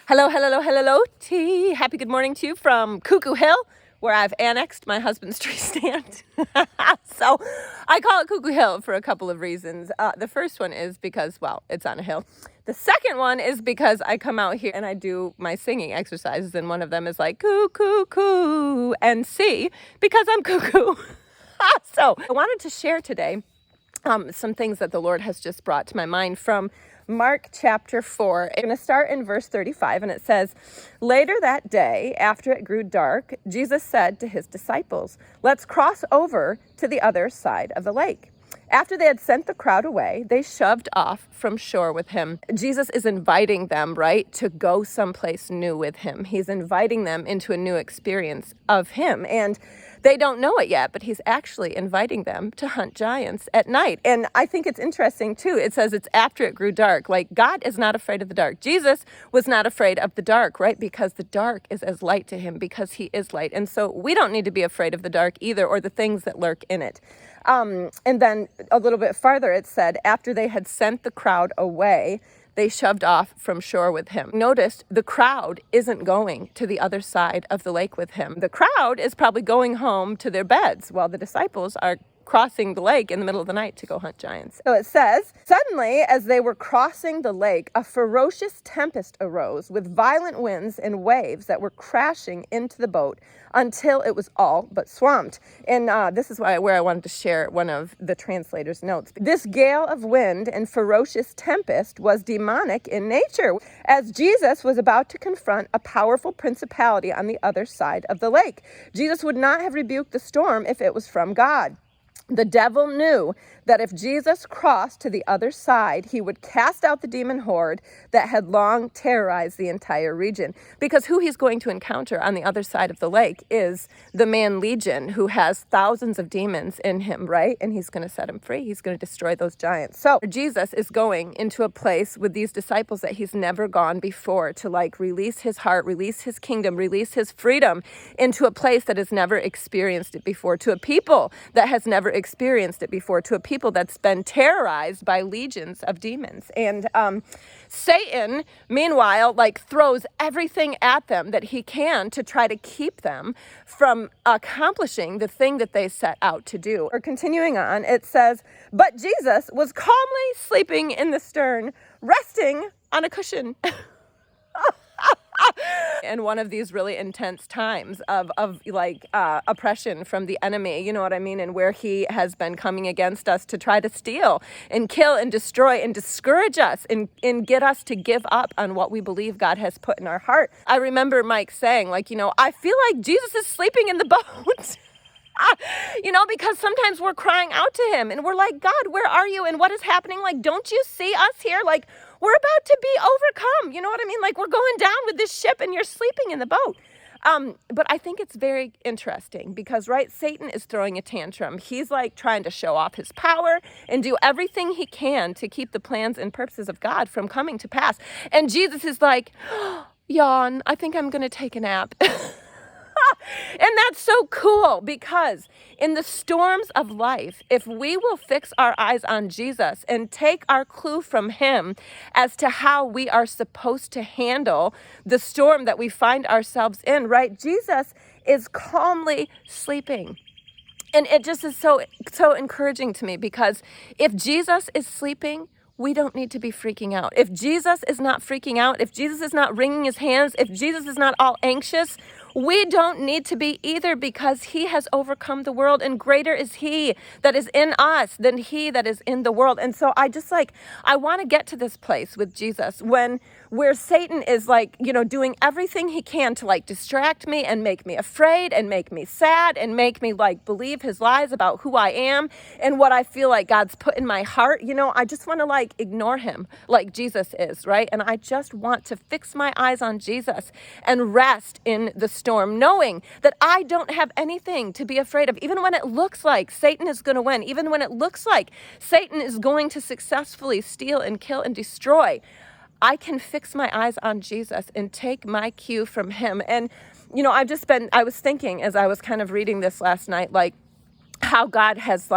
Hello, hello, hello, T. Happy good morning to you from Cuckoo Hill, where I've annexed my husband's tree stand. So I call it Cuckoo Hill for a couple of reasons. The first one is because, well, it's on a hill. The second one is because I come out here and I do my singing exercises, and one of them is like, coo, coo, coo, and C, because I'm cuckoo. So I wanted to share today some things that the Lord has just brought to my mind from Mark chapter 4. I'm going to start in verse 35, and it says, "Later that day, after it grew dark, Jesus said to his disciples, 'Let's cross over to the other side of the lake.' After they had sent the crowd away, they shoved off from shore with him." Jesus is inviting them, right, to go someplace new with him. He's inviting them into a new experience of him. And they don't know it yet, but he's actually inviting them to hunt giants at night. And I think it's interesting, too. It says it's after it grew dark. Like, God is not afraid of the dark. Jesus was not afraid of the dark, right? Because the dark is as light to him because he is light. And so we don't need to be afraid of the dark either, or the things that lurk in it. And then a little bit farther, it said, after they had sent the crowd away, they shoved off from shore with him. Notice the crowd isn't going to the other side of the lake with him. The crowd is probably going home to their beds while the disciples are crossing the lake in the middle of the night to go hunt giants. So it says, "Suddenly, as they were crossing the lake, a ferocious tempest arose with violent winds and waves that were crashing into the boat until it was all but swamped." And this is where I wanted to share one of the translator's notes. This gale of wind and ferocious tempest was demonic in nature, as Jesus was about to confront a powerful principality on the other side of the lake. Jesus would not have rebuked the storm if it was from God. The devil knew that if Jesus crossed to the other side, he would cast out the demon horde that had long terrorized the entire region. Because who he's going to encounter on the other side of the lake is the man Legion, who has thousands of demons in him, right? And he's going to set him free. He's going to destroy those giants. So Jesus is going into a place with these disciples that he's never gone before to release his heart, release his kingdom, release his freedom into a place that has never experienced it before, to a people that has never experienced it before, to a people that's been terrorized by legions of demons. And Satan, meanwhile, throws everything at them that he can to try to keep them from accomplishing the thing that they set out to do. Or continuing on, it says, "But Jesus was calmly sleeping in the stern, resting on a cushion." In one of these really intense times of oppression from the enemy, you know what I mean? And where he has been coming against us to try to steal and kill and destroy and discourage us and get us to give up on what we believe God has put in our heart. I remember Mike saying, I feel like Jesus is sleeping in the boat. Because sometimes we're crying out to him and we're like, God, where are you? And what is happening? Don't you see us here? We're about to be overcome. You know what I mean? We're going down with this ship and you're sleeping in the boat. But I think it's very interesting because, right, Satan is throwing a tantrum. He's trying to show off his power and do everything he can to keep the plans and purposes of God from coming to pass. And Jesus is like, yawn, I think I'm going to take a nap. And that's so cool because in the storms of life, if we will fix our eyes on Jesus and take our clue from him as to how we are supposed to handle the storm that we find ourselves in, right? Jesus is calmly sleeping. And it just is so encouraging to me because if Jesus is sleeping, we don't need to be freaking out. If Jesus is not freaking out, if Jesus is not wringing his hands, if Jesus is not all anxious, we don't need to be either because he has overcome the world and greater is he that is in us than he that is in the world. And so I want to get to this place with Jesus where Satan is doing everything he can to distract me and make me afraid and make me sad and make me believe his lies about who I am and what I feel like God's put in my heart. I just want to ignore him like Jesus is, right? And I just want to fix my eyes on Jesus and rest in the storm, knowing that I don't have anything to be afraid of, even when it looks like Satan is going to win, even when it looks like Satan is going to successfully steal and kill and destroy. I can fix my eyes on Jesus and take my cue from him. And, I was thinking as I was kind of reading this last night, how God has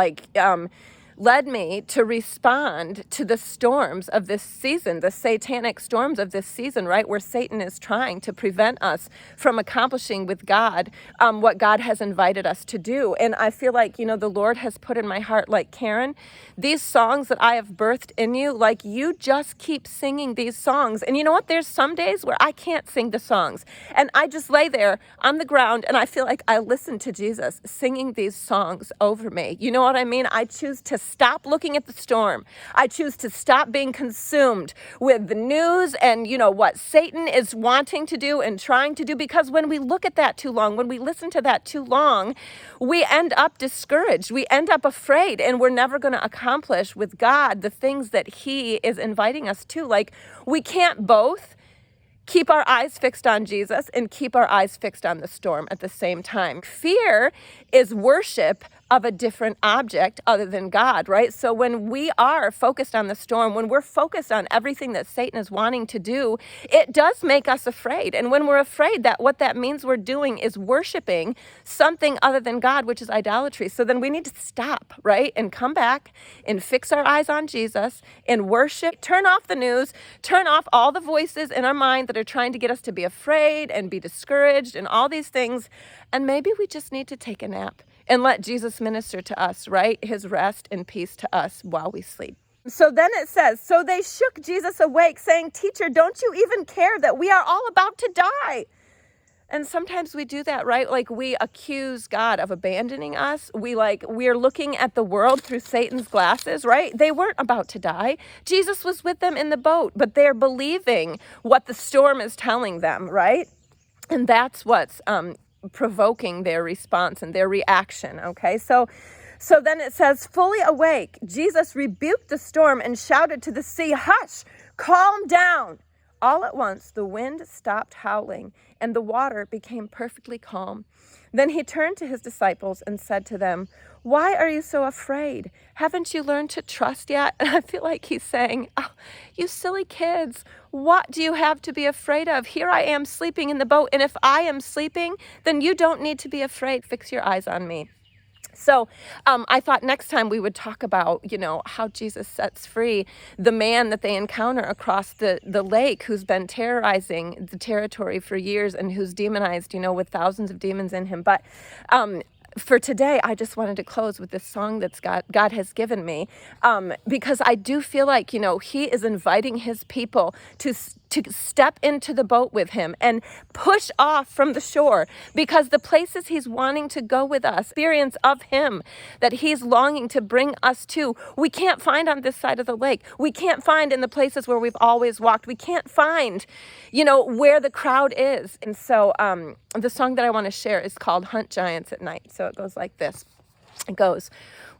led me to respond to the storms of this season, the satanic storms of this season, right? Where Satan is trying to prevent us from accomplishing with God what God has invited us to do. And I feel like, the Lord has put in my heart, like, Karen, these songs that I have birthed in you, like, you just keep singing these songs. And you know what? There's some days where I can't sing the songs. And I just lay there on the ground and I feel like I listen to Jesus singing these songs over me. You know what I mean? I choose to stop looking at the storm. I choose to stop being consumed with the news and, what Satan is wanting to do and trying to do. Because when we look at that too long, when we listen to that too long, we end up discouraged. We end up afraid, and we're never going to accomplish with God the things that he is inviting us to. Like, we can't both keep our eyes fixed on Jesus and keep our eyes fixed on the storm at the same time. Fear is worship of a different object other than God, right? So when we are focused on the storm, when we're focused on everything that Satan is wanting to do, it does make us afraid. And when we're afraid, what that means we're doing is worshiping something other than God, which is idolatry. So then we need to stop, right? And come back and fix our eyes on Jesus and worship. Turn off the news, turn off all the voices in our mind that are trying to get us to be afraid and be discouraged and all these things. And maybe we just need to take a nap and let Jesus minister to us, right? His rest and peace to us while we sleep. So then it says, so they shook Jesus awake, saying, "Teacher, don't you even care that we are all about to die?" And sometimes we do that, right? Like, we accuse God of abandoning us. We're looking at the world through Satan's glasses, right? They weren't about to die. Jesus was with them in the boat, but they're believing what the storm is telling them, right? And that's what's provoking their response and their reaction, okay? So then it says, fully awake, Jesus rebuked the storm and shouted to the sea, "Hush, calm down." All at once, the wind stopped howling and the water became perfectly calm. Then he turned to his disciples and said to them, "Why are you so afraid? Haven't you learned to trust yet?" And I feel like he's saying, "Oh, you silly kids, what do you have to be afraid of? Here I am sleeping in the boat, and if I am sleeping, then you don't need to be afraid. Fix your eyes on me." So I thought next time we would talk about, how Jesus sets free the man that they encounter across the lake who's been terrorizing the territory for years and who's demonized, with thousands of demons in him. But for today, I just wanted to close with this song that God has given me, because I do feel like, he is inviting his people to step into the boat with him and push off from the shore, because the places he's wanting to go with us, experience of him that he's longing to bring us to, we can't find on this side of the lake. We can't find in the places where we've always walked. We can't find, where the crowd is. And so the song that I want to share is called "Hunt Giants at Night." So it goes like this. It goes,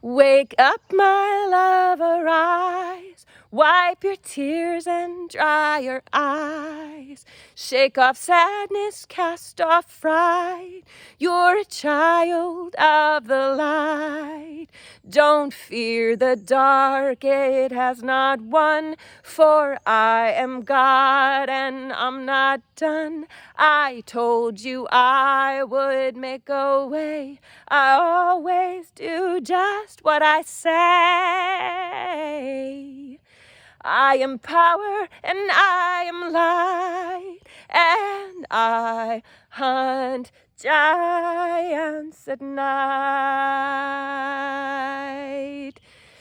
"Wake up, my love, arise. Wipe your tears and dry your eyes. Shake off sadness, cast off fright. You're a child of the light. Don't fear the dark, it has not won. For I am God and I'm not done. I told you I would make a way. I always do just what I say. I am power and I am light, and I hunt giants at night.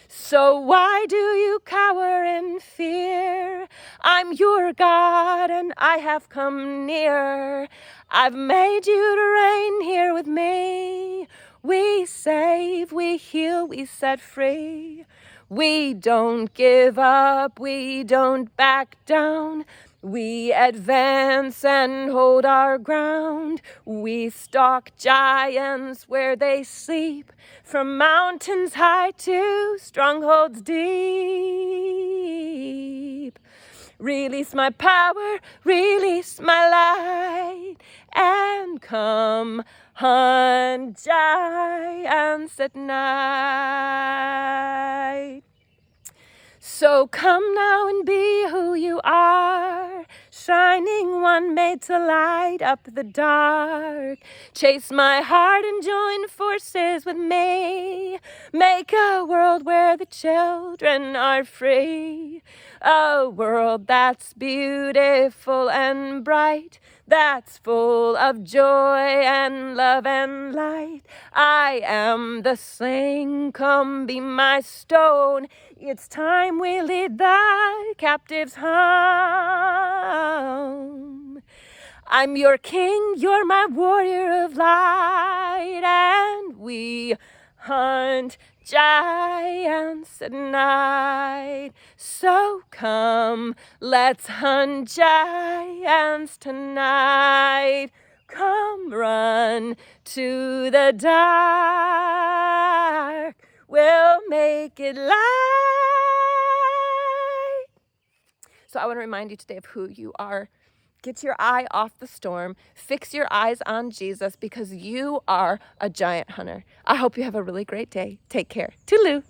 So why do you cower in fear? I'm your God and I have come near. I've made you to reign here with me. We save, we heal, we set free. We don't give up, we don't back down. We advance and hold our ground. We stalk giants where they sleep, from mountains high to strongholds deep. Release my power, release my light, and come hunt giants at night. So come now and be who you are. shining one made to light up the dark. Chase my heart and join forces with me. Make a world where the children are free. A world that's beautiful and bright, that's full of joy and love and light. I am the sling, come be my stone. It's time we lead the captives home. I'm your king, you're my warrior of light, and we hunt giants at night. So come, let's hunt giants tonight. Come run to the dark, we'll make it light. So I want to remind you today of who you are. Get your eye off the storm. Fix your eyes on Jesus because you are a giant hunter. I hope you have a really great day. Take care. Toodaloo.